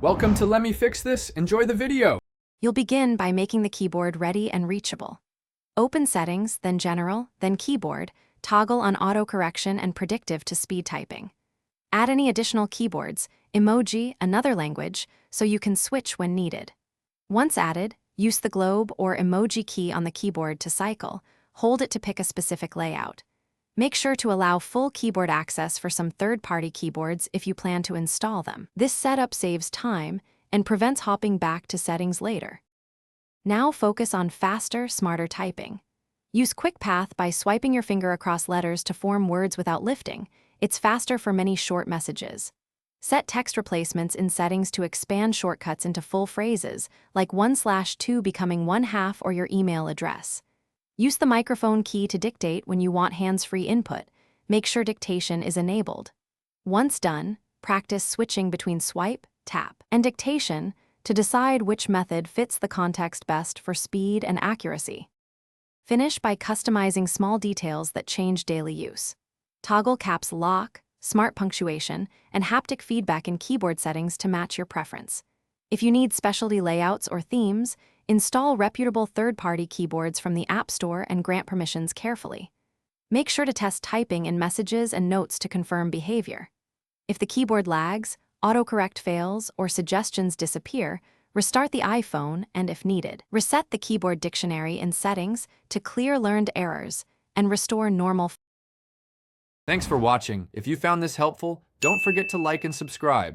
Welcome to Let Me Fix This. Enjoy the video. You'll begin by making the keyboard ready and reachable. Open Settings, then General, then Keyboard, toggle on Auto-correction and Predictive to speed typing. Add any additional keyboards, emoji, another language, so you can switch when needed. Once added, use the globe or emoji key on the keyboard to cycle. Hold it to pick a specific layout. Make sure to allow full keyboard access for some third-party keyboards if you plan to install them. This setup saves time and prevents hopping back to settings later. Now focus on faster, smarter typing. Use Quick Path by swiping your finger across letters to form words without lifting. It's faster for many short messages. Set text replacements in settings to expand shortcuts into full phrases, like 1/2 becoming 1/2 or your email address. Use the microphone key to dictate when you want hands-free input. Make sure dictation is enabled. Once done, practice switching between swipe, tap, and dictation to decide which method fits the context best for speed and accuracy. Finish by customizing small details that change daily use. Toggle caps lock, smart punctuation, and haptic feedback in keyboard settings to match your preference. If you need specialty layouts or themes, install reputable third-party keyboards from the App Store and grant permissions carefully. Make sure to test typing in messages and notes to confirm behavior. If the keyboard lags, autocorrect fails, or suggestions disappear, restart the iPhone and, if needed, reset the keyboard dictionary in settings to clear learned errors and restore normal. Thanks for watching. If you found this helpful, don't forget to like and subscribe.